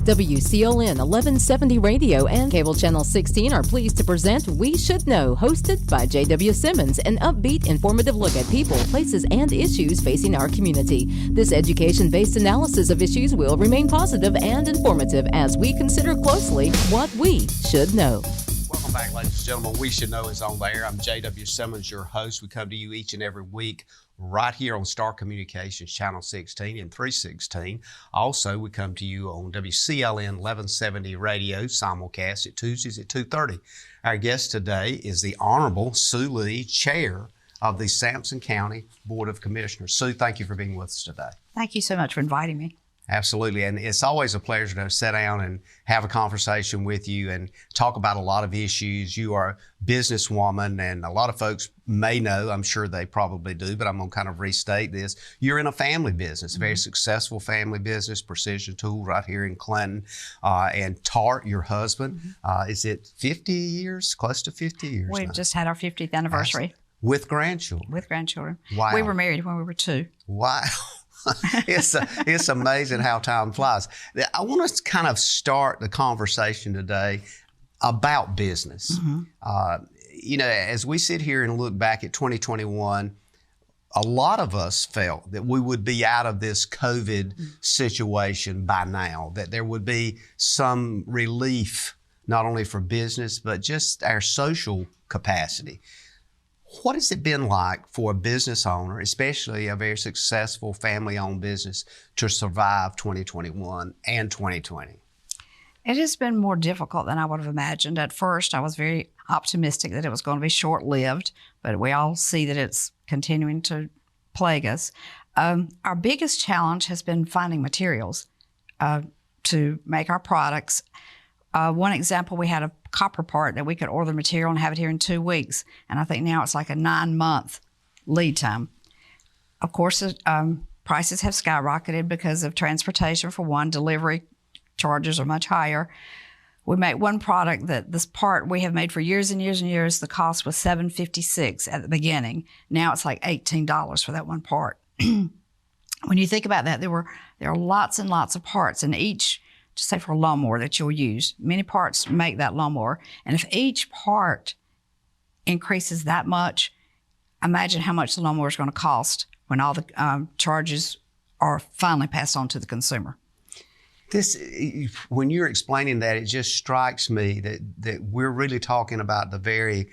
WCLN 1170 Radio and Cable Channel 16 are pleased to present We Should Know, hosted by JW Simmons, an upbeat, informative look at people, places, and issues facing our community. This education-based analysis of issues will remain positive and informative as we consider closely what we should know. Welcome back, ladies and gentlemen. We Should Know is on the air. I'm JW Simmons, your host. We come to you each and every week right here on Star Communications Channel 16 and 316. Also, we come to you on WCLN 1170 Radio, simulcast at Tuesdays at 2:30. Our guest today is the Honorable Sue Lee, Chair of the Sampson County Board of Commissioners. Sue, thank you for being with us today. Thank you so much for inviting me. Absolutely, and it's always a pleasure to sit down and have a conversation with you and talk about a lot of issues. You are a businesswoman, and a lot of folks may know, I'm sure they probably do, but I'm going to kind of restate this. You're in a family business, a very successful family business, Precision Tool right here in Clinton, and Tart, your husband, is it 50 years, close to 50 years We've now? Just had our 50th anniversary. With grandchildren? With grandchildren. Wow. We were married when we were 2. Wow. It's amazing how time flies. I want to kind of start the conversation today about business. As we sit here and look back at 2021, a lot of us felt that we would be out of this COVID situation by now, that there would be some relief, not only for business, but just our social capacity. What has it been like for a business owner, especially a very successful family-owned business, to survive 2021 and 2020? It has been more difficult than I would have imagined. At first, I was very optimistic that it was going to be short-lived, but we all see that it's continuing to plague us. Our biggest challenge has been finding materials to make our products. One example, we had a copper part that we could order material and have it here in 2 weeks. And I think now it's like a 9-month lead time. Of course, prices have skyrocketed because of transportation. For one, delivery charges are much higher. We make one product that this part we have made for years and years and years. The cost was $7.56 at the beginning. Now it's like $18 for that one part. When you think about that, there are lots and lots of parts, and each, just say for a lawnmower that you'll use, many parts make that lawnmower. And if each part increases that much, imagine how much the lawnmower is going to cost when all the charges are finally passed on to the consumer. When you're explaining that, it just strikes me that we're really talking about the very,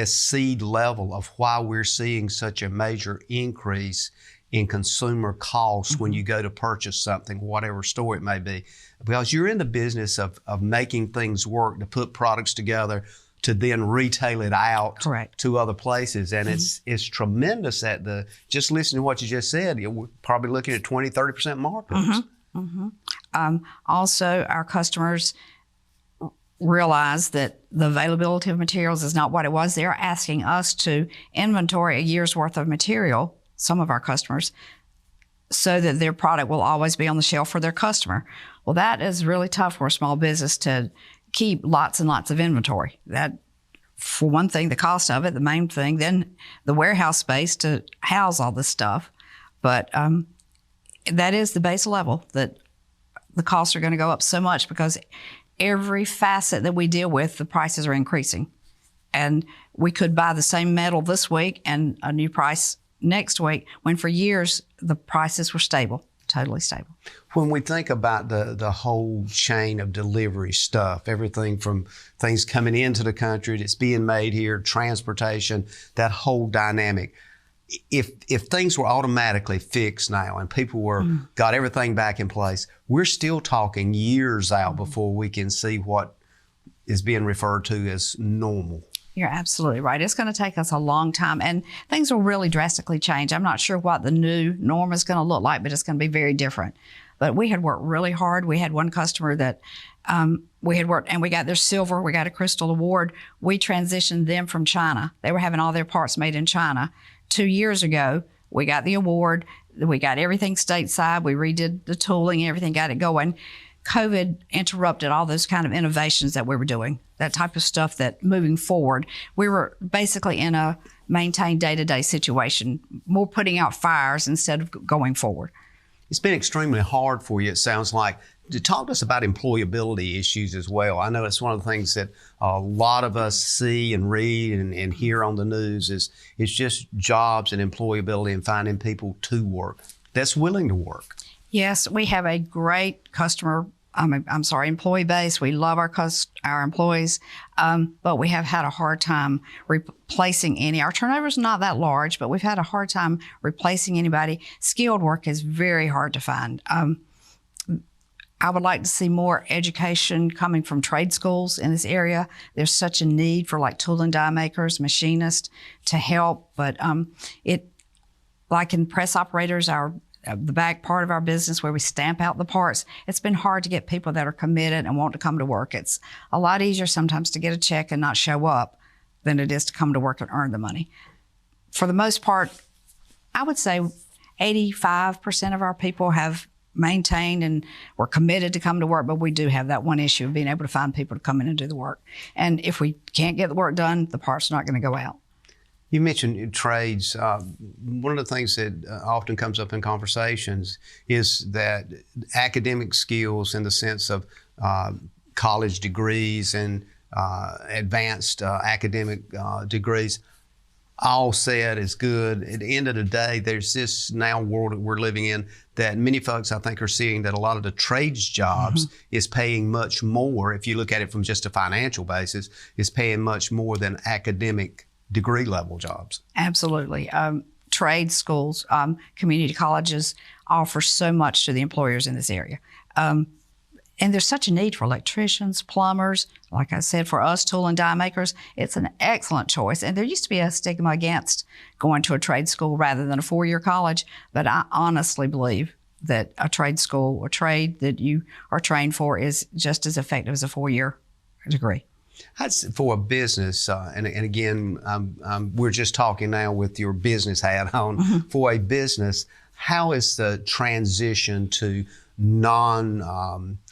seed level of why we're seeing such a major increase in consumer costs when you go to purchase something, whatever store it may be. Because you're in the business of making things work, to put products together, to then retail it out to other places. And it's tremendous just listening to what you just said, we're probably looking at 20, 30% markups. Also, our customers realize that the availability of materials is not what it was. They're asking us to inventory a year's worth of material, some of our customers, so that their product will always be on the shelf for their customer. Well, that is really tough for a small business to keep lots and lots of inventory. That, for one thing, the cost of it, the main thing, then the warehouse space to house all this stuff. But that is the base level, that the costs are going to go up so much because every facet that we deal with, the prices are increasing. And we could buy the same metal this week and a new price next week, when for years the prices were stable, totally stable. When we think about the whole chain of delivery stuff, everything from things coming into the country that's being made here, transportation, that whole dynamic, if things were automatically fixed now and people got everything back in place, we're still talking years out before we can see what is being referred to as normal. You're absolutely right. It's going to take us a long time, and things will really drastically change. I'm not sure what the new norm is going to look like, but it's going to be very different. But we had worked really hard. We had one customer that we had worked, and we got their silver. We got a crystal award. We transitioned them from China. They were having all their parts made in China. 2 years ago, we got the award. We got everything stateside. We redid the tooling, everything, got it going. COVID interrupted all those kind of innovations that we were doing, that type of stuff that moving forward, we were basically in a maintained day-to-day situation, more putting out fires instead of going forward. It's been extremely hard for you, it sounds like. To talk to us about employability issues as well. I know it's one of the things that a lot of us see and read and hear on the news is it's just jobs and employability and finding people to work that's willing to work. Yes, we have a great employee base. We love our employees, but we have had a hard time replacing any. Our turnover is not that large, but we've had a hard time replacing anybody. Skilled work is very hard to find. I would like to see more education coming from trade schools in this area. There's such a need for like tool and die makers, machinists to help, but like in press operators, the back part of our business where we stamp out the parts, it's been hard to get people that are committed and want to come to work. It's a lot easier sometimes to get a check and not show up than it is to come to work and earn the money. For the most part, I would say 85% of our people have maintained and we're committed to come to work, but we do have that one issue of being able to find people to come in and do the work. And if we can't get the work done, the parts are not going to go out. You mentioned trades. One of the things that often comes up in conversations is that academic skills in the sense of college degrees and advanced academic degrees, all said is good. At the end of the day, there's this now world that we're living in that many folks, I think, are seeing that a lot of the trades jobs is paying much more, if you look at it from just a financial basis, is paying much more than academic degree level jobs. Absolutely. Trade schools, community colleges offer so much to the employers in this area. And there's such a need for electricians, plumbers. Like I said, for us tool and die makers, it's an excellent choice. And there used to be a stigma against going to a trade school rather than a four-year college. But I honestly believe that a trade school or trade that you are trained for is just as effective as a four-year degree. That's for a business, and again, we're just talking now with your business hat on. For a business, how is the transition to non-fossil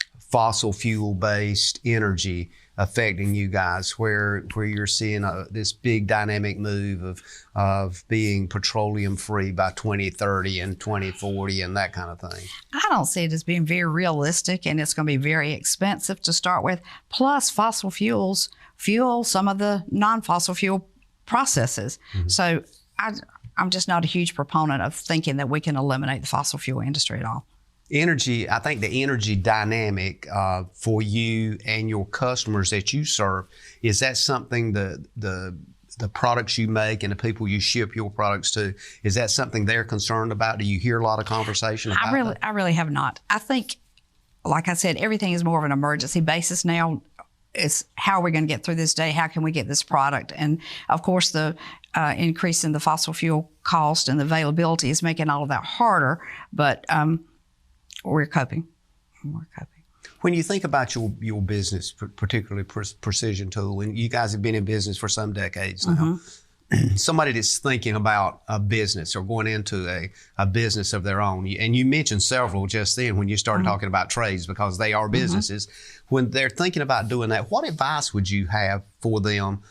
fuel-based energy affecting you guys, where you're seeing this big dynamic move of being petroleum-free by 2030 and 2040 and that kind of thing? I don't see it as being very realistic, and it's going to be very expensive to start with. Plus, fossil fuels fuel some of the non-fossil fuel processes. So I'm just not a huge proponent of thinking that we can eliminate the fossil fuel industry at all. Energy, I think the energy dynamic for you and your customers that you serve, is that something the products you make and the people you ship your products to, is that something they're concerned about? Do you hear a lot of conversation about that? I really have not. I think, like I said, everything is more of an emergency basis now. It's how are we going to get through this day? How can we get this product? And of course, the increase in the fossil fuel cost and the availability is making all of that harder, but we're coping. When you think about your business, particularly Precision Tool, and you guys have been in business for some decades now, somebody that's thinking about a business or going into a business of their own, and you mentioned several just then when you started talking about trades because they are businesses. When they're thinking about doing that, what advice would you have for them,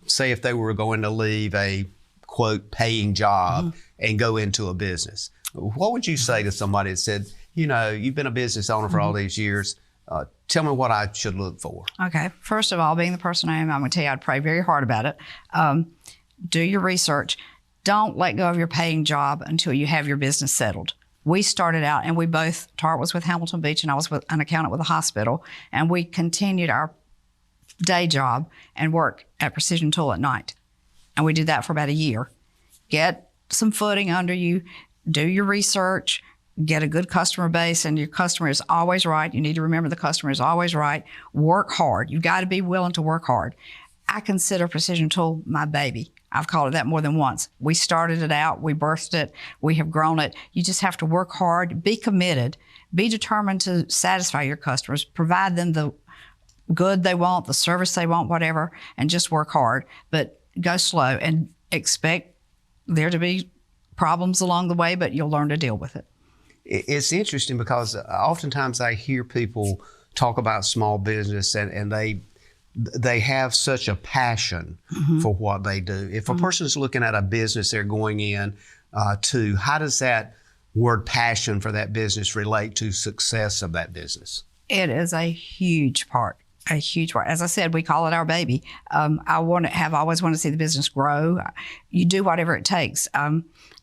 say if they were going to leave a, quote, paying job and go into a business? What would you say to somebody that said, you know, you've been a business owner for all these years, tell me what I should look for? Okay. First of all, being the person I am, I'm going to tell you I'd pray very hard about it. Do your research. Don't let go of your paying job until you have your business settled. We started out, and we both, Tart was with Hamilton Beach, and I was with an accountant with a hospital, and we continued our day job and work at Precision Tool at night. And we did that for about a year. Get some footing under you. Do your research, get a good customer base, and your customer is always right. You need to remember the customer is always right. Work hard. You've got to be willing to work hard. I consider Precision Tool my baby. I've called it that more than once. We started it out. We birthed it. We have grown it. You just have to work hard, be committed, be determined to satisfy your customers, provide them the good they want, the service they want, whatever, and just work hard. But go slow and expect there to be problems along the way, but you'll learn to deal with it. It's interesting because oftentimes I hear people talk about small business and they have such a passion for what they do. If a person is looking at a business they're going in to, how does that word passion for that business relate to success of that business? It is a huge part. A huge part. As I said, we call it our baby. I always want to see the business grow. You do whatever it takes.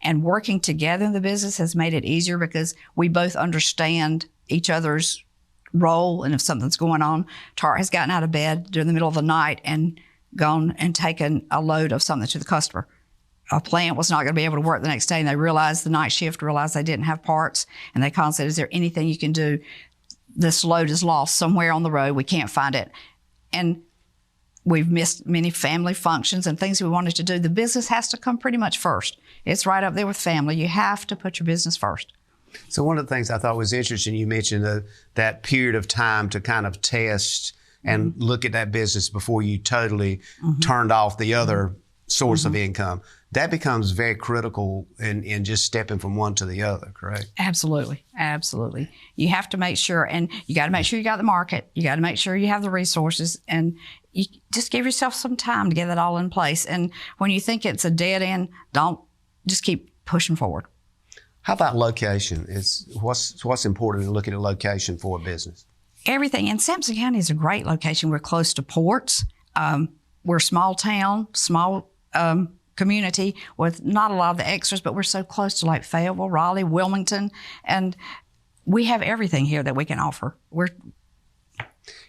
And working together in the business has made it easier because we both understand each other's role. And if something's going on, Tart has gotten out of bed during the middle of the night and gone and taken a load of something to the customer. A plant was not going to be able to work the next day, and they realized the night shift realized they didn't have parts, and they called and said, "Is there anything you can do? This load is lost somewhere on the road. We can't find it." And we've missed many family functions and things we wanted to do. The business has to come pretty much first. It's right up there with family. You have to put your business first. So one of the things I thought was interesting, you mentioned that period of time to kind of test and look at that business before you totally turned off the other source of income. That becomes very critical in just stepping from one to the other, correct? Absolutely. Absolutely. You have to make sure, and you got to make sure you got the market. You got to make sure you have the resources, and you just give yourself some time to get that all in place. And when you think it's a dead end, just keep pushing forward. How about location? What's important in looking at location for a business? Everything. And Sampson County is a great location. We're close to ports. We're a small town, small community with not a lot of the extras, but we're so close to like Fayetteville, Raleigh, Wilmington, and we have everything here that we can offer.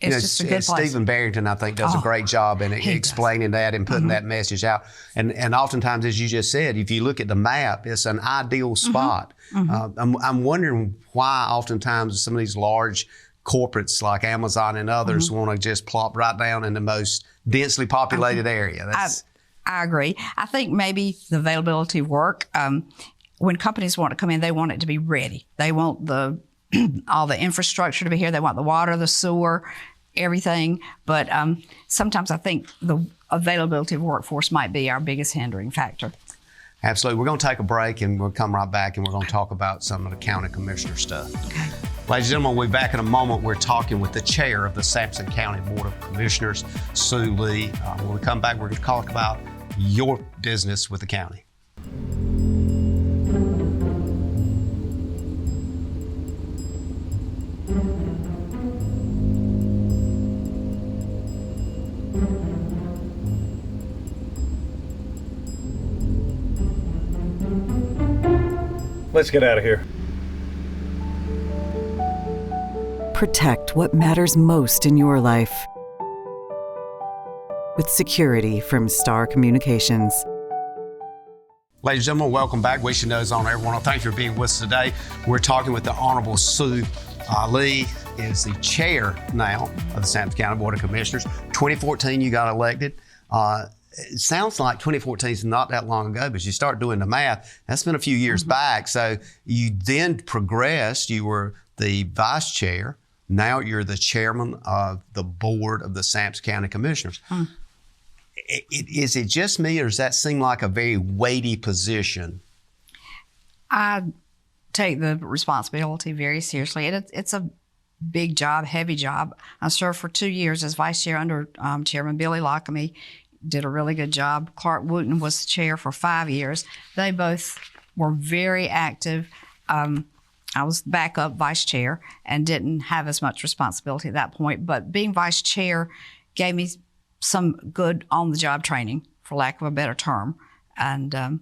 It's just a good place. Stephen Barrington, I think, does a great job in explaining that and putting that message out. And oftentimes, as you just said, if you look at the map, it's an ideal spot. I'm wondering why oftentimes some of these large corporates like Amazon and others want to just plop right down in the most densely populated area. I agree. I think maybe the availability of work, when companies want to come in, they want it to be ready. They want all the infrastructure to be here. They want the water, the sewer, everything. But sometimes I think the availability of workforce might be our biggest hindering factor. Absolutely. We're going to take a break and we'll come right back and we're going to talk about some of the county commissioner stuff. Okay. Ladies and gentlemen, we'll be back in a moment. We're talking with the chair of the Sampson County Board of Commissioners, Sue Lee. When we come back, we're going to talk about your business with the county. Let's get out of here. Protect what matters most in your life with security from Star Communications. Ladies and gentlemen, welcome back. We Should Know is on everyone. Thank you for being with us today. We're talking with the Honorable Sue Lee, is the chair now of the Sampson County Board of Commissioners. 2014, you got elected. It sounds like 2014 is not that long ago, but you start doing the math, that's been a few years back. So you then progressed. You were the vice chair. Now you're the chairman of the board of the Sampson County Commissioners. Is it just me, or does that seem like a very weighty position? I take the responsibility very seriously. It's a big job, heavy job. I served for 2 years as vice chair under Chairman Billy Lockamy. Did a really good job. Clark Wooten was the chair for 5 years. They both were very active. I was backup vice chair and didn't have as much responsibility at that point. But being vice chair gave me some good on-the-job training, for lack of a better term. And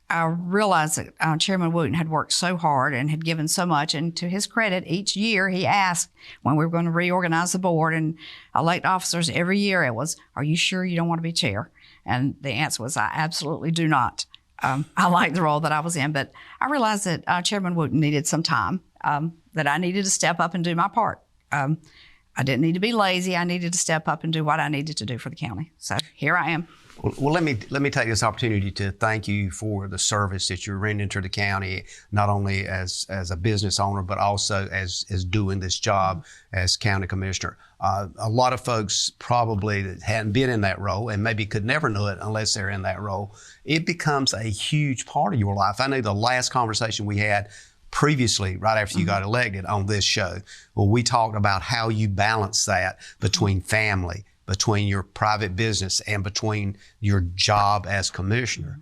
I realized that Chairman Wooten had worked so hard and had given so much. And to his credit, each year he asked when we were going to reorganize the board and elect officers every year, it was, "Are you sure you don't want to be chair?" And the answer was, "I absolutely do not." I liked the role that I was in, but I realized that Chairman Wooten needed some time, that I needed to step up and do my part. I didn't need to be lazy. I needed to step up and do what I needed to do for the county. So here I am. Well, let me take this opportunity to thank you for the service that you're rendering to the county, not only as a business owner, but also as doing this job as county commissioner. A lot of folks probably that hadn't been in that role and maybe could never know it unless they're in that role. It becomes a huge part of your life. I know the last conversation we had previously, right after you got elected on this show, well, we talked about how you balance that between family, between your private business, and between your job as commissioner.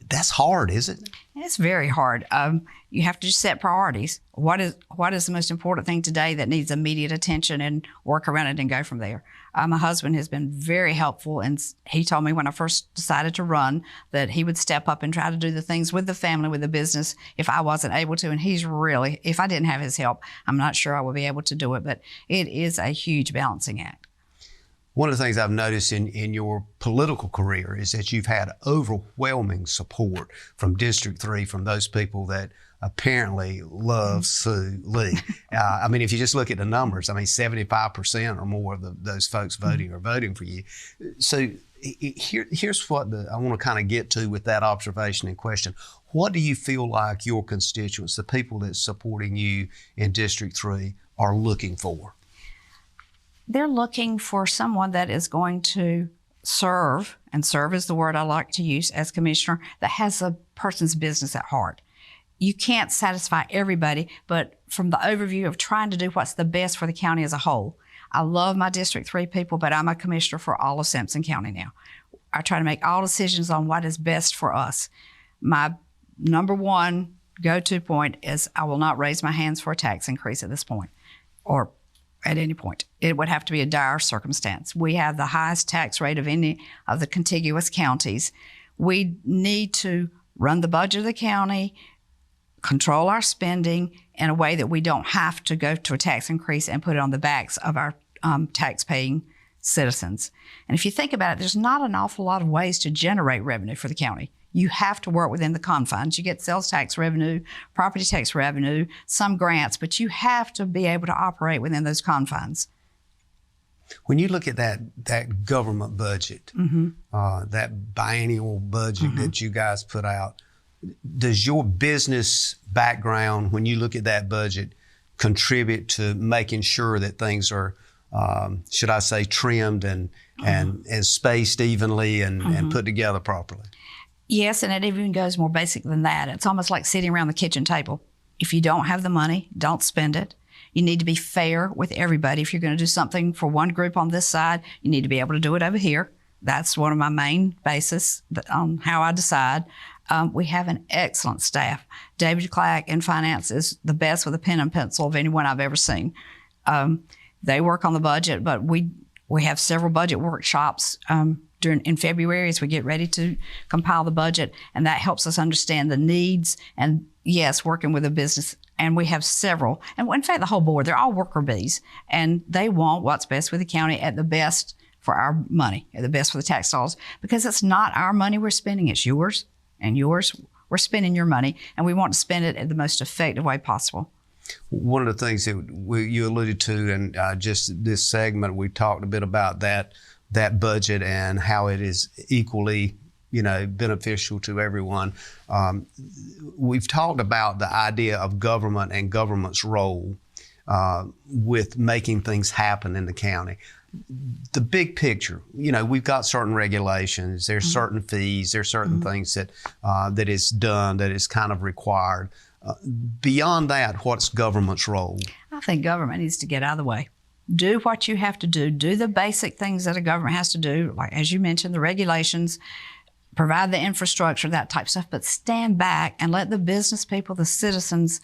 That's hard, isn't it? It's very hard. You have to just set priorities. What is the most important thing today that needs immediate attention, and work around it and go from there. My husband has been very helpful, and he told me when I first decided to run that he would step up and try to do the things with the family, with the business, if I wasn't able to. And he's really, if I didn't have his help, I'm not sure I would be able to do it. But it is a huge balancing act. One of the things I've noticed in your political career is that you've had overwhelming support from District 3, from those people that apparently love Sue Lee. I mean, if you just look at the numbers, I mean, 75% or more of those folks voting are voting for you. So here's what I want to kind of get to with that observation and question. What do you feel like your constituents, the people that's supporting you in District 3, are looking for? They're looking for someone that is going to serve, and serve is the word I like to use as commissioner, that has a person's business at heart. You can't satisfy everybody, but from the overview of trying to do what's the best for the county as a whole. I love my District 3 people, but I'm a commissioner for all of Sampson County now. I try to make all decisions on what is best for us. My number one go-to point is I will not raise my hands for a tax increase at this point, or at any point. It would have to be a dire circumstance. We have the highest tax rate of any of the contiguous counties. We need to run the budget of the county, control our spending in a way that we don't have to go to a tax increase and put it on the backs of our tax-paying citizens. And if you think about it, there's not an awful lot of ways to generate revenue for the county. You have to work within the confines. You get sales tax revenue, property tax revenue, some grants, but you have to be able to operate within those confines. When you look at that government budget, that biennial budget that you guys put out, does your business background, when you look at that budget, contribute to making sure that things are, should I say, trimmed and spaced evenly and put together properly? Yes, and it even goes more basic than that. It's almost like sitting around the kitchen table. If you don't have the money, don't spend it. You need to be fair with everybody. If you're going to do something for one group on this side, you need to be able to do it over here. That's one of my main bases on how I decide. We have an excellent staff. David Clack in finance is the best with a pen and pencil of anyone I've ever seen. They work on the budget, but we have several budget workshops in February as we get ready to compile the budget, and that helps us understand the needs and, yes, working with a business. And we have several, and in fact, the whole board, they're all worker bees, and they want what's best for the county at the best for our money, at the best for the tax dollars, because it's not our money we're spending, it's yours and yours. We're spending your money, and we want to spend it in the most effective way possible. One of the things that you alluded to in just this segment, we talked a bit about that budget and how it is equally, beneficial to everyone. We've talked about the idea of government and government's role with making things happen in the county. The big picture, we've got certain regulations, there's certain fees, there's certain things that is done, that is kind of required. Beyond that, what's government's role? I think government needs to get out of the way. Do what you have to do. Do the basic things that a government has to do, like, as you mentioned, the regulations, provide the infrastructure, that type of stuff, but stand back and let the business people, the citizens,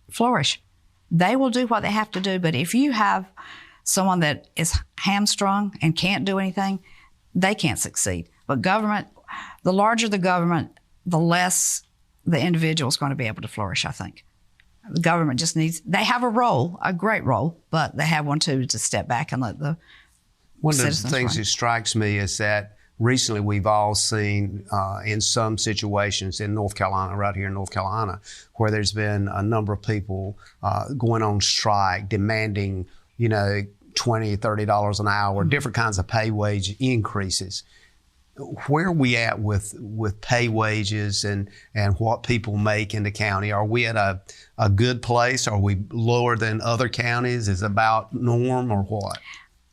flourish. They will do what they have to do, but if you have someone that is hamstrung and can't do anything, they can't succeed. But government, the larger the government, the less the individual is going to be able to flourish, I think. The government just they have a role, a great role, but they have one too, to step back and let the One of the citizens things run. that strikes me is that recently we've all seen in some situations in North Carolina, right here in North Carolina, where there's been a number of people going on strike, demanding, $20, $30 an hour, different kinds of pay wage increases. Where are we at with pay wages and what people make in the county? Are we at a good place? Are we lower than other counties? Is it about norm or what?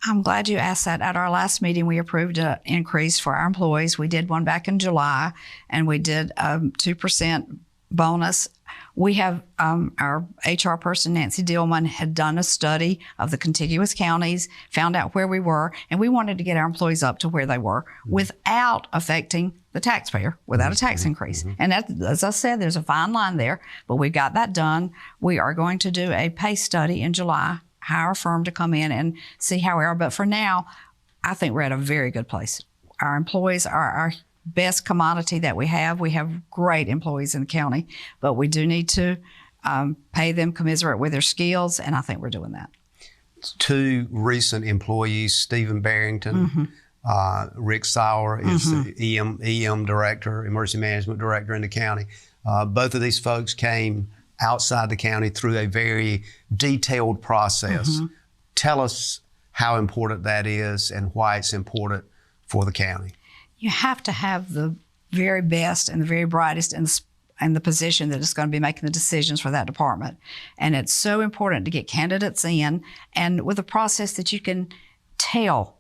I'm glad you asked that. At our last meeting, we approved an increase for our employees. We did one back in July, and we did 2% bonus. We have our HR person, Nancy Dillman, had done a study of the contiguous counties, found out where we were, and we wanted to get our employees up to where they were without affecting the taxpayer, without a tax increase. And that, as I said, there's a fine line there, but we got that done. We are going to do a pay study in July, hire a firm to come in and see how we are. But for now, I think we're at a very good place. Our employees are our best commodity that we have. We have great employees in the county, but we do need to pay them commensurate with their skills, and I think we're doing that. 2 recent employees, Stephen Barrington, Rick Sauer is the EM director, emergency management director in the county. Both of these folks came outside the county through a very detailed process. Tell us how important that is and why it's important for the county. You have to have the very best and the very brightest in the position that is going to be making the decisions for that department. And it's so important to get candidates in, and with a process that you can tell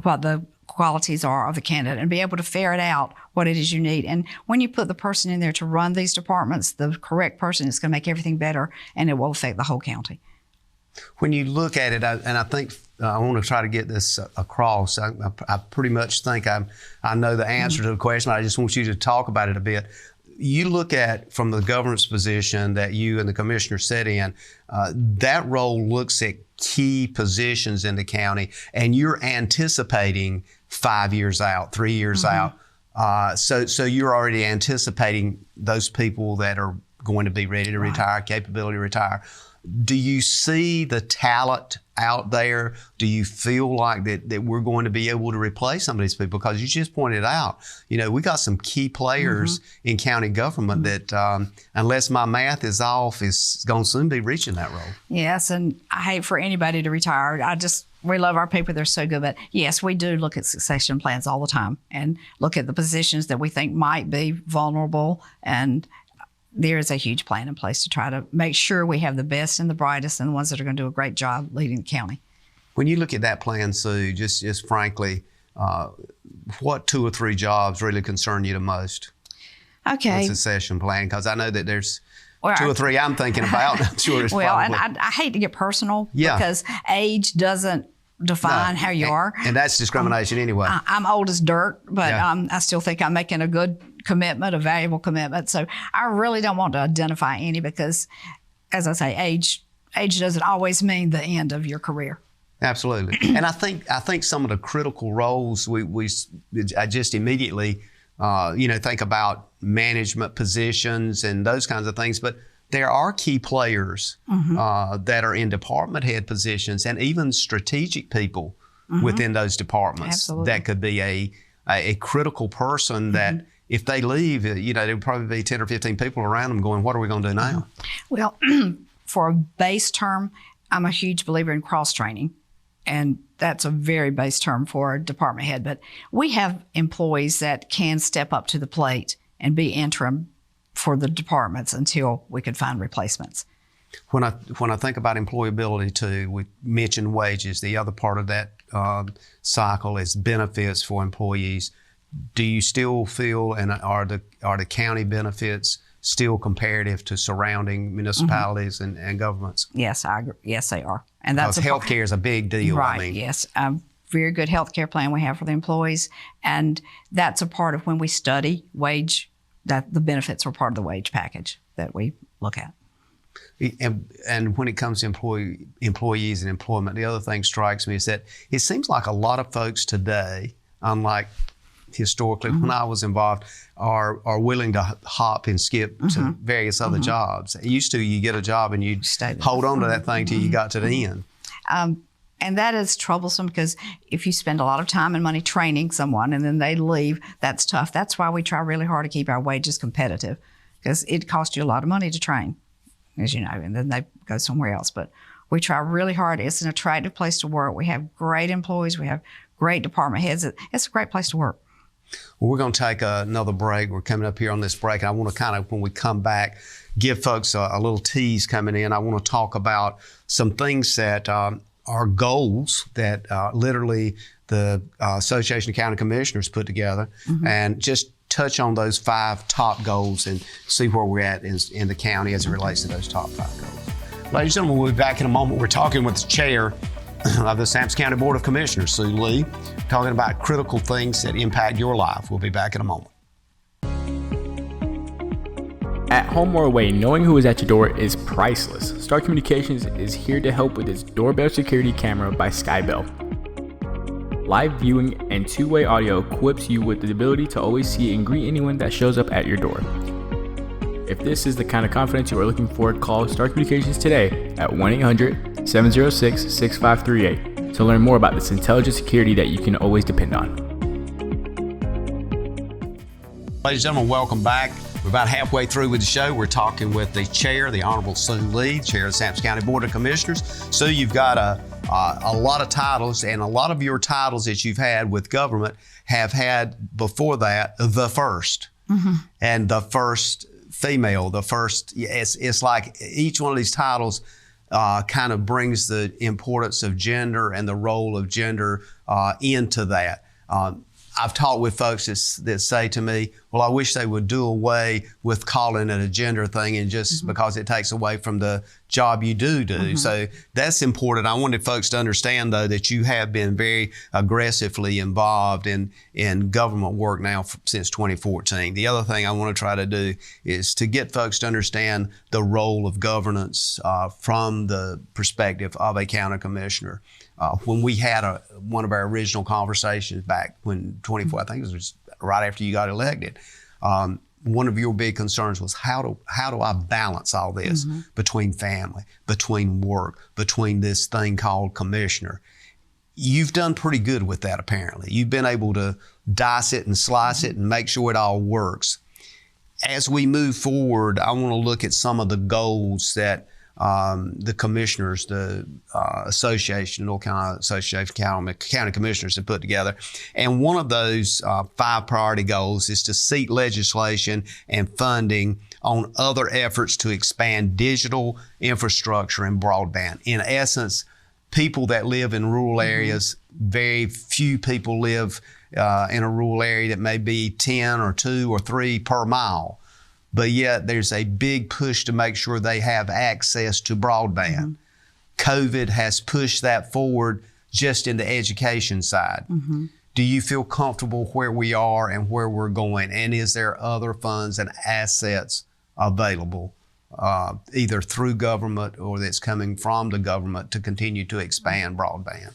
what the qualities are of the candidate and be able to ferret out what it is you need. And when you put the person in there to run these departments, the correct person, is going to make everything better, and it will affect the whole county. When you look at it, and I think I want to try to get this across. I pretty much think I know the answer to the question. I just want you to talk about it a bit. You look at, from the governance position that you and the commissioner sit in, that role looks at key positions in the county, and you're anticipating 5 years out, 3 years out. So you're already anticipating those people that are going to be ready to retire, capability to retire. Do you see the talent out there? Do you feel like that we're going to be able to replace some of these people? Because you just pointed out, we got some key players in county government that, unless my math is off, is going to soon be reaching that role. Yes, and I hate for anybody to retire. We love our people. They're so good. But yes, we do look at succession plans all the time and look at the positions that we think might be vulnerable, and there is a huge plan in place to try to make sure we have the best and the brightest and the ones that are going to do a great job leading the county. When you look at that plan, Sue, just frankly, what 2 or 3 jobs really concern you the most? Okay. The succession plan, because I know that there's 2 or 3 I'm thinking about. I'm sure it's well, probably... and I hate to get personal because age doesn't define how you are. And that's discrimination anyway. I'm old as dirt, but I still think I'm making a good commitment, a valuable commitment. So I really don't want to identify any because, as I say, age doesn't always mean the end of your career. Absolutely. And I think some of the critical roles I just immediately think about management positions and those kinds of things, but there are key players that are in department head positions and even strategic people within those departments. Absolutely. That could be a critical person that if they leave, there would probably be 10 or 15 people around them going, what are we going to do now? Well, for a base term, I'm a huge believer in cross-training, and that's a very base term for a department head. But we have employees that can step up to the plate and be interim for the departments until we could find replacements. When I think about employability too, we mentioned wages. The other part of that cycle is benefits for employees. Do you still feel, and are the county benefits still comparative to surrounding municipalities and governments? Yes, I agree. Yes, they are. And that's because healthcare is a big deal. Right. Yes. Very good healthcare plan we have for the employees, and that's a part of when we study wage. That the benefits are part of the wage package that we look at. And when it comes to employees and employment, the other thing strikes me is that it seems like a lot of folks today, unlike historically when I was involved, are willing to hop and skip to various other jobs. Used to, you get a job and you'd hold on to that thing till you got to the end. And that is troublesome because if you spend a lot of time and money training someone and then they leave, that's tough. That's why we try really hard to keep our wages competitive, because it costs you a lot of money to train, as you know, and then they go somewhere else. But we try really hard. It's an attractive place to work. We have great employees. We have great department heads. It's a great place to work. Well, we're going to take another break. We're coming up here on this break. And I want to kind of, when we come back, give folks a little tease coming in. I want to talk about some things that are goals that literally the Association of County Commissioners put together, and just touch on those 5 top goals and see where we're at in the county as it relates to those top 5 goals. Ladies and gentlemen, we'll be back in a moment. We're talking with the chair of the Sampson County Board of Commissioners, Sue Lee, talking about critical things that impact your life. We'll be back in a moment. At home or away, knowing who is at your door is priceless. Star Communications is here to help with its doorbell security camera by Skybell. Live viewing and two-way audio equips you with the ability to always see and greet anyone that shows up at your door. If this is the kind of confidence you are looking for, call Star Communications today at 1-800-706-6538 to learn more about this intelligent security that you can always depend on. Ladies and gentlemen, welcome back. We're about halfway through with the show. We're talking with the chair, the Honorable Sue Lee, chair of the Sampson County Board of Commissioners. Sue, you've got a lot of titles, and a lot of your titles that you've had with government have had before that the first, and the first female, the first. It's like each one of these titles kind of brings the importance of gender and the role of gender into that. I've talked with folks that say to me, well, I wish they would do away with calling it a gender thing, and just because it takes away from the job you do. So that's important. I wanted folks to understand, though, that you have been very aggressively involved in government work now since 2014. The other thing I want to try to do is to get folks to understand the role of governance from the perspective of a county commissioner. When we had one of our original conversations back when 24, I think it was right after you got elected, one of your big concerns was how do I balance all this between family, between work, between this thing called commissioner. You've done pretty good with that, apparently. You've been able to dice it and slice it and make sure it all works. As we move forward, I want to look at some of the goals that the commissioners, the association, North Carolina Association of County Commissioners have put together. And one of those 5 priority goals is to seek legislation and funding on other efforts to expand digital infrastructure and broadband. In essence, people that live in rural areas, very few people live in a rural area that may be 10 or 2 or 3 per mile. But yet there's a big push to make sure they have access to broadband. COVID has pushed that forward just in the education side. Do you feel comfortable where we are and where we're going? And is there other funds and assets available, either through government or that's coming from the government to continue to expand broadband?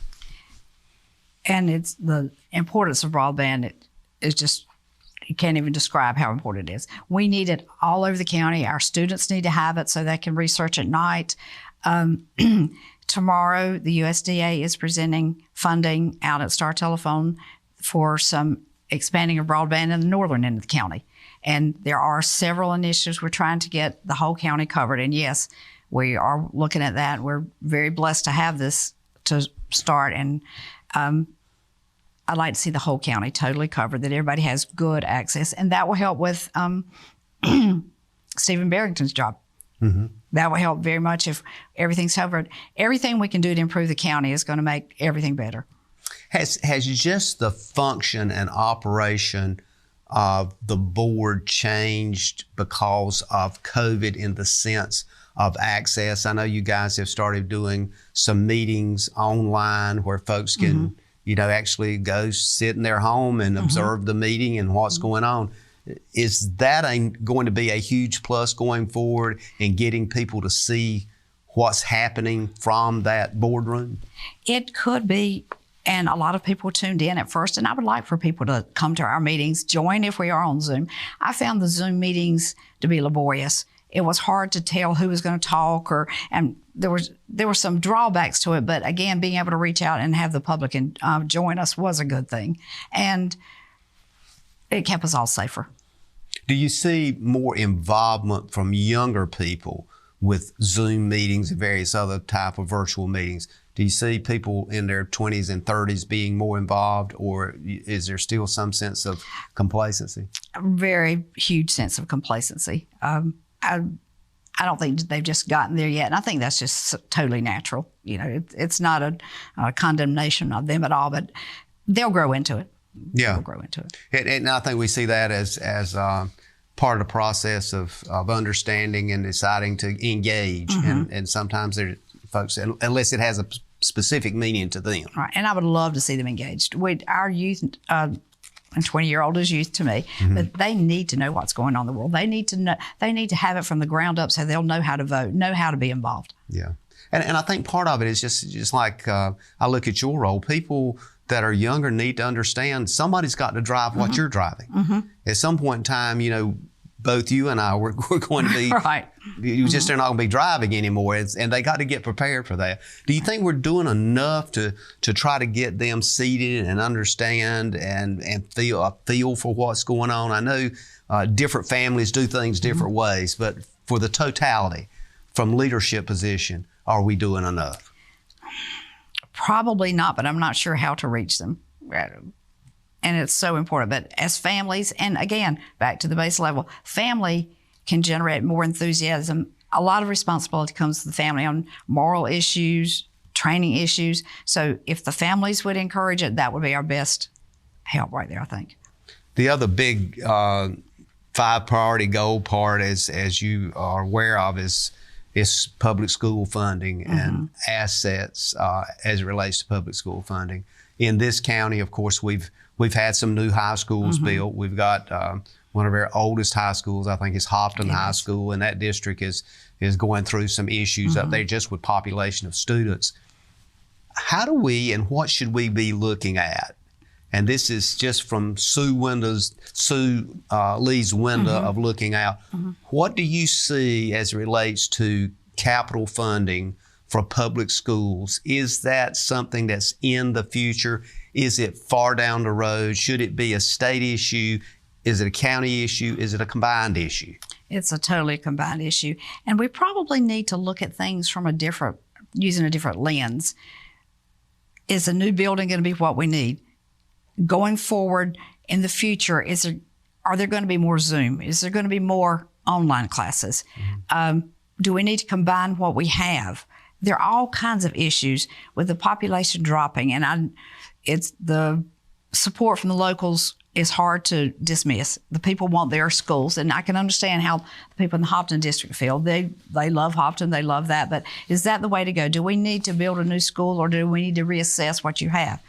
And it's the importance of broadband. It is just, you can't even describe how important it is. We need it all over the county. Our students need to have it so they can research at night. Tomorrow, the USDA is presenting funding out at Star Telephone for some expanding of broadband in the northern end of the county. And there are several initiatives. We're trying to get the whole county covered. And yes, we are looking at that. We're very blessed to have this to start. And I'd like to see the whole county totally covered, that everybody has good access. And that will help with Stephen Barrington's job. That will help very much if everything's covered. Everything we can do to improve the county is going to make everything better. Has just the function and operation of the board changed because of COVID in the sense of access? I know you guys have started doing some meetings online where folks can actually go sit in their home and observe the meeting and what's going on. Is that going to be a huge plus going forward in getting people to see what's happening from that boardroom? It could be, and a lot of people tuned in at first, and I would like for people to come to our meetings, join if we are on Zoom. I found the Zoom meetings to be laborious. It was hard to tell who was going to talk, and there were some drawbacks to it. But again, being able to reach out and have the public join us was a good thing, and it kept us all safer. Do you see more involvement from younger people with Zoom meetings and various other type of virtual meetings? Do you see people in their 20s and 30s being more involved, or is there still some sense of complacency? A very huge sense of complacency. I don't think they've just gotten there yet, and I think that's just totally natural. It's not a condemnation of them at all, but they'll grow into it. Yeah. We'll grow into it. And I think we see that as part of the process of understanding and deciding to engage. And sometimes there folks, unless it has a specific meaning to them. Right. And I would love to see them engaged. Our youth, and 20-year-old is youth to me, but they need to know what's going on in the world. They need to know. They need to have it from the ground up so they'll know how to vote, know how to be involved. Yeah. And I think part of it is just like I look at your role, people that are younger need to understand somebody's got to drive what you're driving. At some point in time, both you and I, we're going to be, right. You just are not going to be driving anymore, and they got to get prepared for that. Do you think we're doing enough to try to get them seated and understand and feel a feel for what's going on? I know different families do things different ways, but for the totality, from leadership position, are we doing enough? Probably not, but I'm not sure how to reach them. And it's so important. But as families, and again, back to the base level, family can generate more enthusiasm. A lot of responsibility comes to the family on moral issues, training issues. So if the families would encourage it, that would be our best help right there, I think. The other big 5-priority goal part, as you are aware of, is public school funding and assets as it relates to public school funding. In this county, of course, we've had some new high schools built. We've got one of our oldest high schools, I think, is Hopton High School, and that district is going through some issues up there just with population of students. How do we and what should we be looking at? And this is just from Sue Lee's window of looking out. What do you see as it relates to capital funding for public schools? Is that something that's in the future? Is it far down the road? Should it be a state issue? Is it a county issue? Is it a combined issue? It's a totally combined issue. And we probably need to look at things from using a different lens. Is a new building going to be what we need? Going forward in the future, are there going to be more Zoom? Is there going to be more online classes? Do we need to combine what we have? There are all kinds of issues with the population dropping, and it's the support from the locals is hard to dismiss. The people want their schools, and I can understand how the people in the Hopton district feel. They love Hopton, they love that, but is that the way to go? Do we need to build a new school, or do we need to reassess what you have?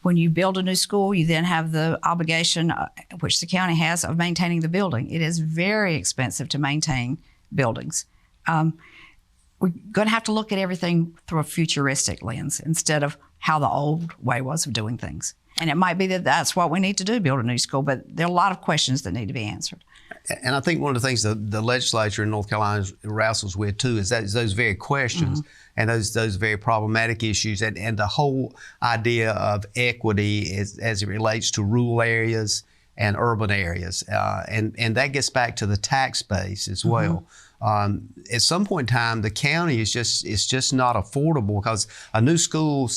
When you build a new school, you then have the obligation, which the county has, of maintaining the building. It is very expensive to maintain buildings. We're going to have to look at everything through a futuristic lens instead of how the old way was of doing things. And it might be that that's what we need to do, build a new school, but there are a lot of questions that need to be answered. And I think one of the things the legislature in North Carolina wrestles with too is those very questions and those very problematic issues and the whole idea of equity as it relates to rural areas and urban areas. And that gets back to the tax base as well. At some point in time, the county is just not affordable because a new school,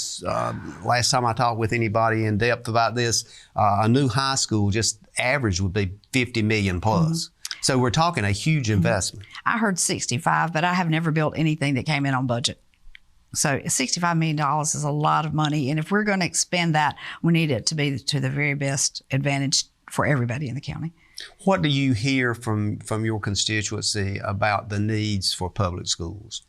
last time I talked with anybody in depth about this, a new high school just average would be $50 million plus. So we're talking a huge investment. I heard 65, but I have never built anything that came in on budget. So $65 million is a lot of money. And if we're going to expend that, we need it to be to the very best advantage for everybody in the county. What do you hear from your constituency about the needs for public schools?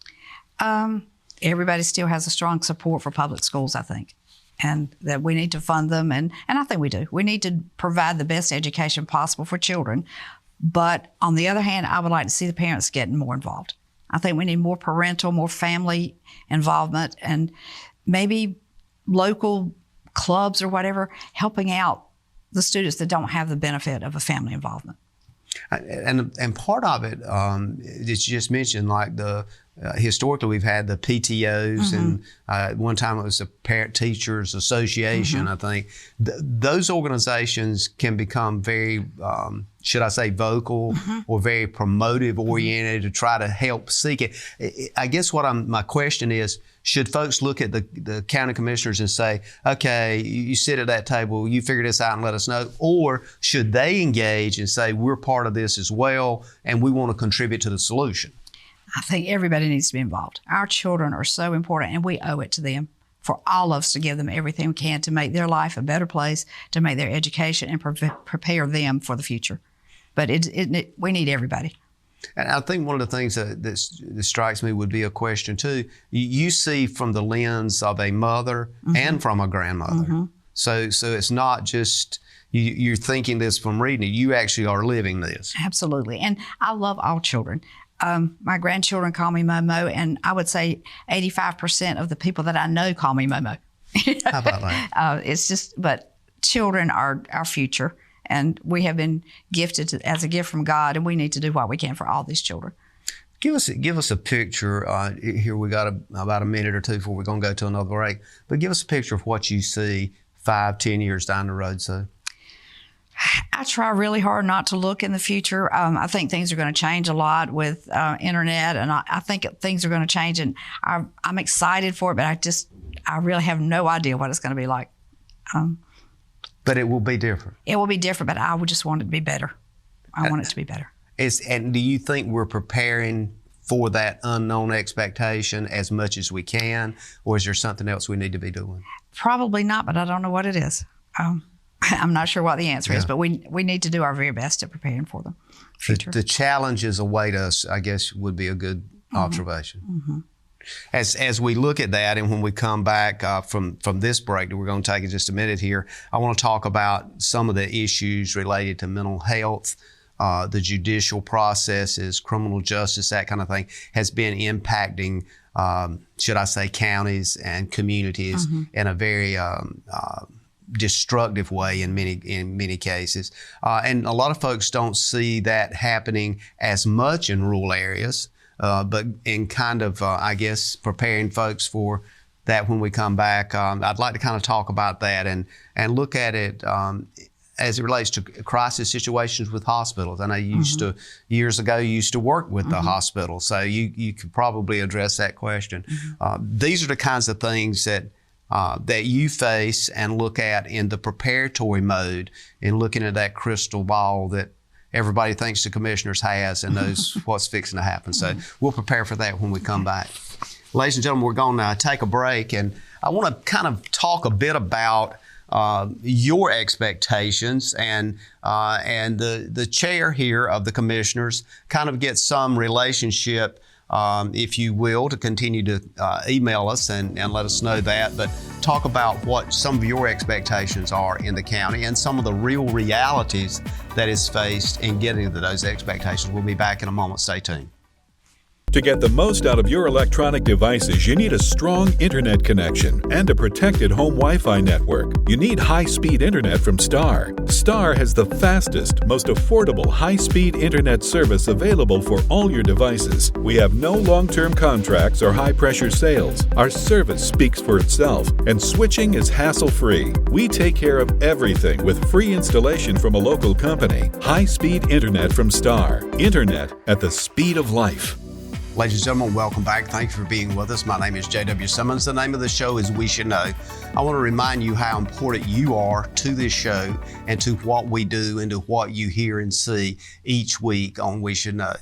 Everybody still has a strong support for public schools, I think, and that we need to fund them. And I think we do. We need to provide the best education possible for children. But on the other hand, I would like to see the parents getting more involved. I think we need more parental, more family involvement, and maybe local clubs or whatever helping out the students that don't have the benefit of a family involvement. And part of it that you just mentioned, like historically we've had the PTOs and one time it was the Parent Teachers Association, I think. Those organizations can become very, should I say, vocal or very promotive oriented to try to help seek it. I guess my question is, should folks look at the county commissioners and say, okay, you sit at that table, you figure this out and let us know? Or should they engage and say, we're part of this as well and we want to contribute to the solution? I think everybody needs to be involved. Our children are so important and we owe it to them for all of us to give them everything we can to make their life a better place, to make their education and prepare them for the future. But we need everybody. And I think one of the things that strikes me would be a question too. You see from the lens of a mother and from a grandmother. So it's not just you're thinking this from reading it. You actually are living this. Absolutely. And I love all children. My grandchildren call me Momo, and I would say 85% of the people that I know call me Momo. How about that? But children are our future. And we have been gifted as a gift from God, and we need to do what we can for all these children. Give us a picture. Here we got about a minute or two before we're going to go to another break. But give us a picture of what you see 5-10 years down the road. So I try really hard not to look in the future. I think things are going to change a lot with internet, and I think things are going to change. And I'm excited for it, but I really have no idea what it's going to be like. But it will be different. It will be different, but I would just want it to be better. I want it to be better. And do you think we're preparing for that unknown expectation as much as we can, or is there something else we need to be doing? Probably not, but I don't know what it is. I'm not sure what the answer is, but we need to do our very best at preparing for the future. The challenges await us, I guess, would be a good observation. As we look at that, and when we come back from this break that we're going to take in just a minute here, I want to talk about some of the issues related to mental health, the judicial processes, criminal justice, that kind of thing, has been impacting, should I say, counties and communities in a very destructive way in many cases. And a lot of folks don't see that happening as much in rural areas. But in kind of, I guess, preparing folks for that when we come back, I'd like to kind of talk about that and look at it as it relates to crisis situations with hospitals. I know you years ago, you used to work with the hospital, so you could probably address that question. These are the kinds of things that you face and look at in the preparatory mode, in looking at that crystal ball that everybody thinks the commissioners has and knows what's fixing to happen. So we'll prepare for that when we come back. Ladies and gentlemen, we're going to take a break, and I want to kind of talk a bit about your expectations and the chair here of the commissioners kind of get some relationship, if you will, to continue to email us and let us know that, but talk about what some of your expectations are in the county and some of the real realities that is faced in getting to those expectations. We'll be back in a moment. Stay tuned. To get the most out of your electronic devices, you need a strong internet connection and a protected home Wi-Fi network. You need high-speed internet from Star. Star has the fastest, most affordable high-speed internet service available for all your devices. We have no long-term contracts or high-pressure sales. Our service speaks for itself, and switching is hassle-free. We take care of everything with free installation from a local company. High-speed internet from Star. Internet at the speed of life. Ladies and gentlemen, welcome back. Thank you for being with us. My name is JW Simmons. The name of the show is We Should Know. I want to remind you how important you are to this show and to what we do and to what you hear and see each week on We Should Know.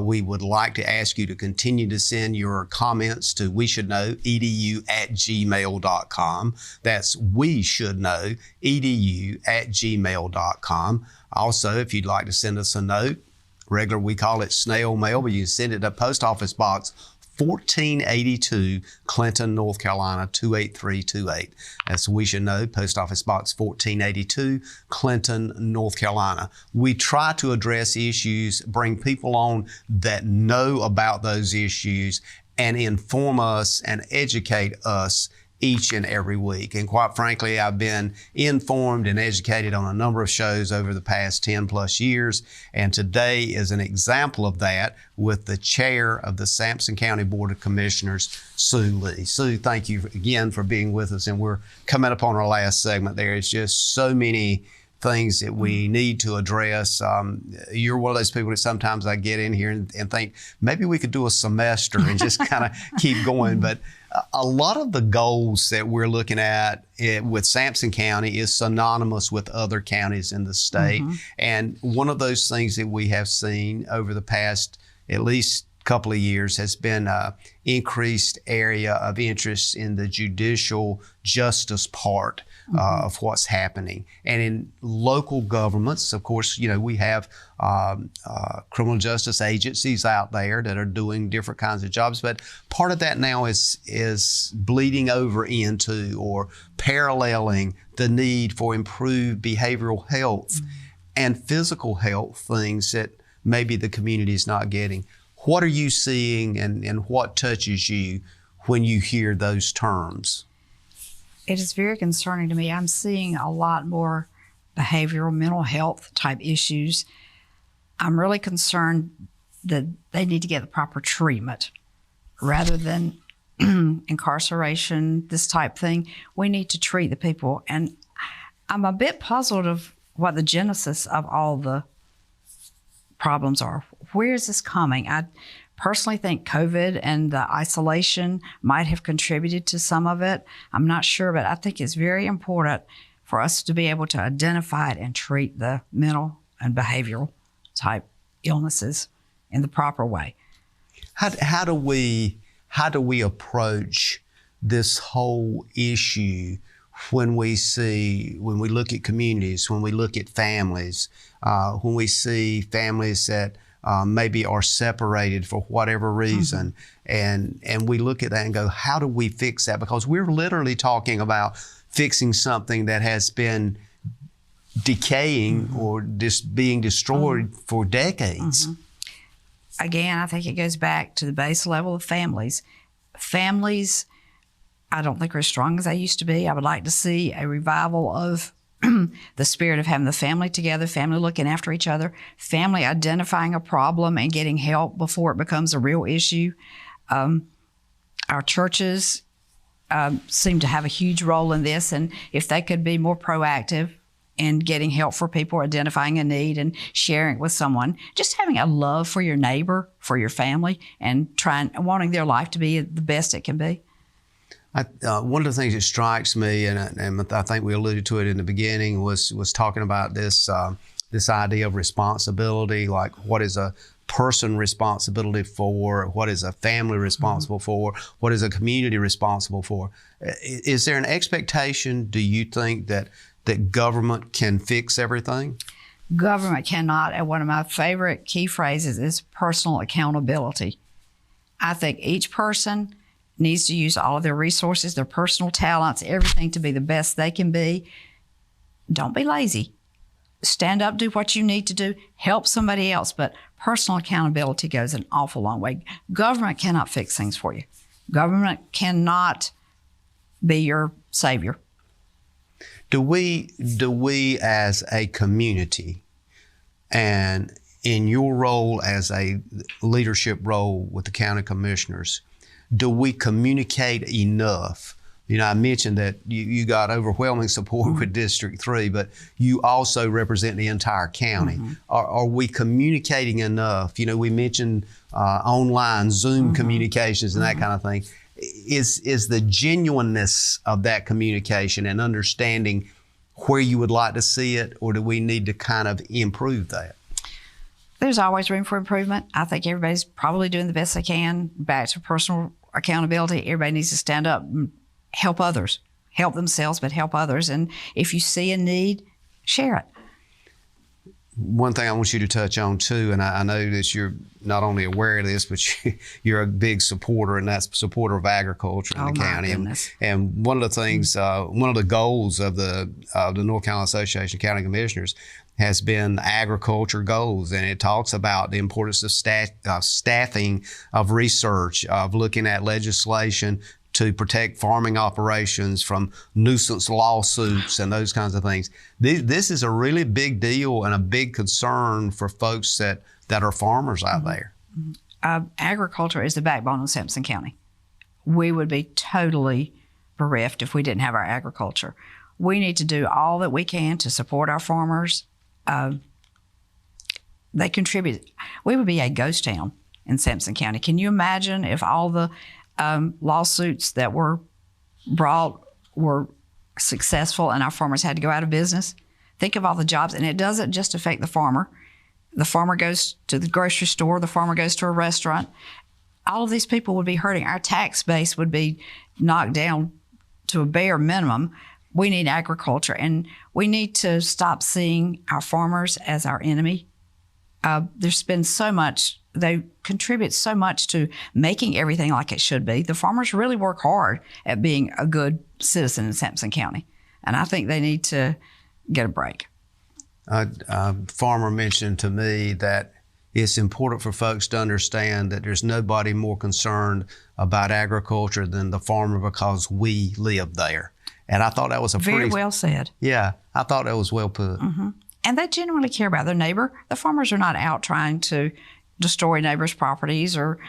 We would like to ask you to continue to send your comments to weshouldknow.edu@gmail.com. That's weshouldknow.edu@gmail.com. Also, if you'd like to send us a note, regular, we call it snail mail, but you can send it to Post Office Box 1482, Clinton, North Carolina, 28328. That's We Should Know, Post Office Box 1482, Clinton, North Carolina. We try to address issues, bring people on that know about those issues, and inform us and educate us each and every week. And quite frankly, I've been informed and educated on a number of shows over the past 10 plus years. And today is an example of that with the chair of the Sampson County Board of Commissioners, Sue Lee. Sue, thank you again for being with us. And we're coming up on our last segment. There is just so many things that we need to address. You're one of those people that sometimes I get in here and think maybe we could do a semester and just kind of keep going. But a lot of the goals that we're looking at with Sampson County is synonymous with other counties in the state. And one of those things that we have seen over the past at least couple of years has been an increased area of interest in the judicial justice part of what's happening. And in local governments, of course, we have criminal justice agencies out there that are doing different kinds of jobs, but part of that now is bleeding over into or paralleling the need for improved behavioral health and physical health things that maybe the community is not getting. What are you seeing and what touches you when you hear those terms? It is very concerning to me. I'm seeing a lot more behavioral, mental health type issues. I'm really concerned that they need to get the proper treatment rather than incarceration, this type thing. We need to treat the people. And I'm a bit puzzled of what the genesis of all the problems are. Where is this coming? I personally think COVID and the isolation might have contributed to some of it. I'm not sure, but I think it's very important for us to be able to identify it and treat the mental and behavioral type illnesses in the proper way. How do we approach this whole issue when we look at communities, when we look at families, when we see families that maybe are separated for whatever reason, and we look at that and go, how do we fix that? Because we're literally talking about fixing something that has been decaying or just being destroyed for decades. Again, I think it goes back to the base level of families. Families, I don't think are as strong as they used to be. I would like to see a revival of the spirit of having the family together, family looking after each other, family identifying a problem and getting help before it becomes a real issue. Our churches seem to have a huge role in this, and if they could be more proactive in getting help for people, identifying a need and sharing it with someone, just having a love for your neighbor, for your family, and wanting their life to be the best it can be. One of the things that strikes me, and I think we alluded to it in the beginning, was talking about this idea of responsibility, like what is a person responsibility for, what is a family responsible for, what is a community responsible for. Is there an expectation, do you think, that government can fix everything? Government cannot, and one of my favorite key phrases is personal accountability. I think each person needs to use all of their resources, their personal talents, everything to be the best they can be. Don't be lazy. Stand up, do what you need to do, help somebody else, but personal accountability goes an awful long way. Government cannot fix things for you. Government cannot be your savior. Do we as a community, and in your role as a leadership role with the county commissioners, do we communicate enough? I mentioned that you got overwhelming support with District 3, but you also represent the entire county. Are we communicating enough? We mentioned online Zoom communications and that kind of thing. Is the genuineness of that communication and understanding where you would like to see it, or do we need to kind of improve that? There's always room for improvement. I think everybody's probably doing the best they can. Back to personal accountability, everybody needs to stand up and help others. Help themselves, but help others. And if you see a need, share it. One thing I want you to touch on too, and I know that you're not only aware of this, but you're a big supporter, and that's supporter of agriculture in the county. And one of the things, one of the goals of the North Carolina Association of County Commissioners has been agriculture goals, and it talks about the importance of staffing, of research, of looking at legislation to protect farming operations from nuisance lawsuits and those kinds of things. This is a really big deal and a big concern for folks that are farmers out there. Agriculture is the backbone of Sampson County. We would be totally bereft if we didn't have our agriculture. We need to do all that we can to support our farmers. They contribute. We would be a ghost town in Sampson County. Can you imagine if all the lawsuits that were brought were successful and our farmers had to go out of business? Think of all the jobs, and it doesn't just affect the farmer. The farmer goes to the grocery store, the farmer goes to a restaurant. All of these people would be hurting. Our tax base would be knocked down to a bare minimum. We need agriculture, and we need to stop seeing our farmers as our enemy. There's been so much, they contribute so much to making everything like it should be. The farmers really work hard at being a good citizen in Sampson County, and I think they need to get a break. A farmer mentioned to me that it's important for folks to understand that there's nobody more concerned about agriculture than the farmer because we live there. And I thought that was very well said. Yeah, I thought that was well put. Mm-hmm. And they genuinely care about their neighbor. The farmers are not out trying to destroy neighbors' properties or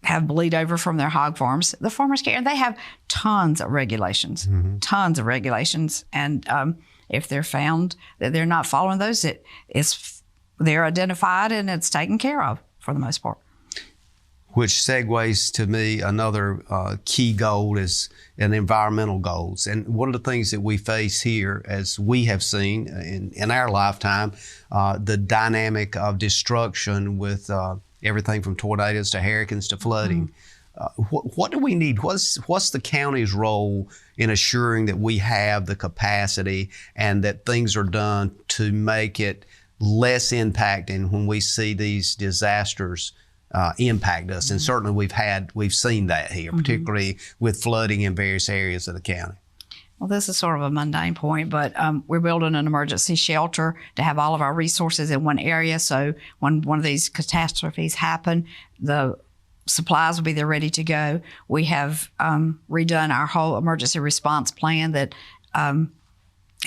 have bleed over from their hog farms. The farmers care, and they have tons of regulations, tons of regulations. And if they're found that they're not following those, they're identified and it's taken care of for the most part. Which segues to me, another key goal is environmental goals. And one of the things that we face here, as we have seen in our lifetime, the dynamic of destruction with everything from tornadoes to hurricanes to flooding. What do we need? What's the county's role in assuring that we have the capacity and that things are done to make it less impacting when we see these disasters impact us? And certainly we've seen that here, particularly with flooding in various areas of the county. Well, this is sort of a mundane point, but we're building an emergency shelter to have all of our resources in one area. So when one of these catastrophes happen, the supplies will be there ready to go. We have redone our whole emergency response plan that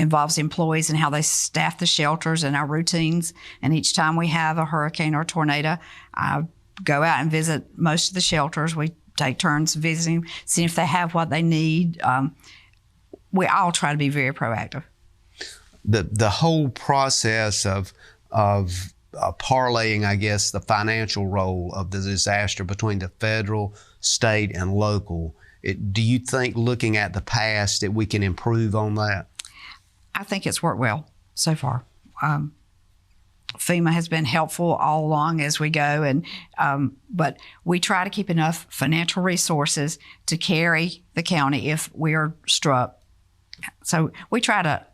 involves employees and how they staff the shelters and our routines. And each time we have a hurricane or tornado, I go out and visit most of the shelters. We take turns visiting, seeing if they have what they need. We all try to be very proactive. The whole process of parlaying, I guess, the financial role of the disaster between the federal, state, and local, do you think, looking at the past, that we can improve on that? I think it's worked well so far. FEMA has been helpful all along as we go, and but we try to keep enough financial resources to carry the county if we are struck. So we try to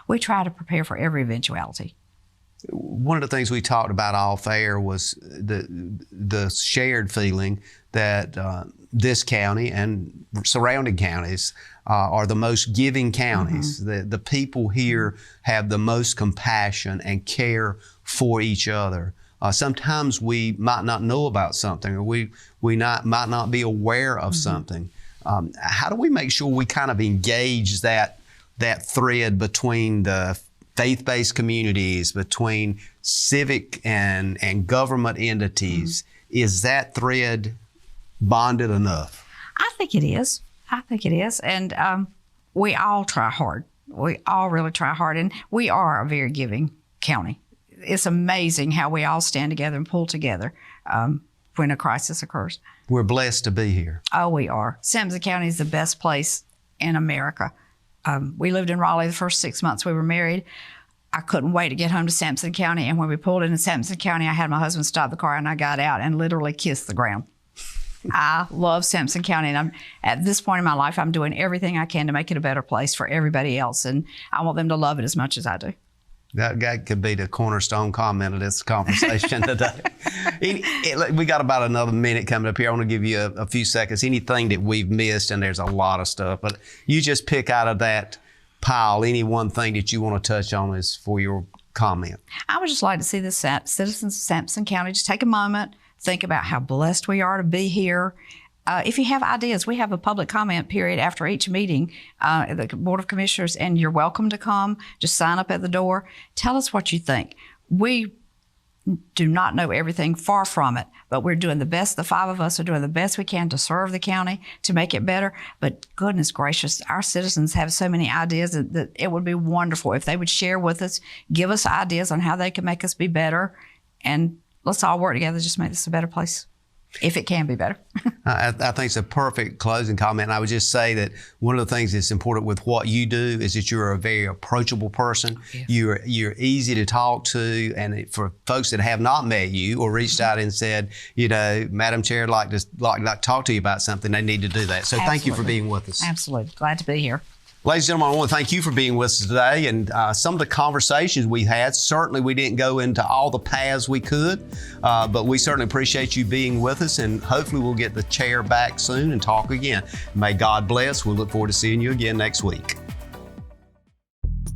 prepare for every eventuality. One of the things we talked about off air was the shared feeling that this county and surrounding counties are the most giving counties. The people here have the most compassion and care for each other. Sometimes we might not know about something, or we might not be aware of something. How do we make sure we kind of engage that thread between the faith-based communities, between civic and government entities? Is that thread bonded enough? I think it is. And we all try hard. We all really try hard. And we are a very giving county. It's amazing how we all stand together and pull together when a crisis occurs. We're blessed to be here. Oh, we are. Sampson County is the best place in America. We lived in Raleigh the first 6 months we were married. I couldn't wait to get home to Sampson County. And when we pulled into Sampson County, I had my husband stop the car and I got out and literally kissed the ground. I love Sampson County. And at this point in my life, I'm doing everything I can to make it a better place for everybody else. And I want them to love it as much as I do. That could be the cornerstone comment of this conversation today. We got about another minute coming up here. I want to give you a few seconds. Anything that we've missed, and there's a lot of stuff, but you just pick out of that pile any one thing that you want to touch on is for your comment. I would just like to see the citizens of Sampson County just take a moment, think about how blessed we are to be here. If you have ideas, we have a public comment period after each meeting at the Board of Commissioners, and you're welcome to come. Just sign up at the door. Tell us what you think. We do not know everything, far from it, but we're doing the best. The five of us are doing the best we can to serve the county, to make it better. But goodness gracious, our citizens have so many ideas that it would be wonderful if they would share with us, give us ideas on how they can make us be better, and let's all work together to just make this a better place. if it can be better. I think it's a perfect closing comment. And I would just say that one of the things that's important with what you do is that you're a very approachable person. Yeah. You're easy to talk to. And for folks that have not met you or reached out and said, Madam Chair, I'd like to talk to you about something, they need to do that. So Thank you for being with us. Absolutely. Glad to be here. Ladies and gentlemen, I want to thank you for being with us today. And some of the conversations we had, certainly we didn't go into all the paths we could, but we certainly appreciate you being with us. And hopefully we'll get the chair back soon and talk again. May God bless. We look forward to seeing you again next week.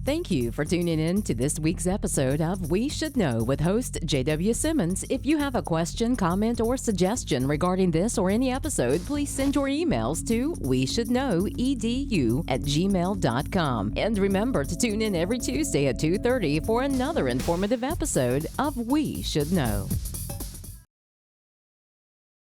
Thank you for tuning in to this week's episode of We Should Know with host JW Simmons. If you have a question, comment, or suggestion regarding this or any episode, please send your emails to weshouldknowedu@gmail.com. And remember to tune in every Tuesday at 2:30 for another informative episode of We Should Know.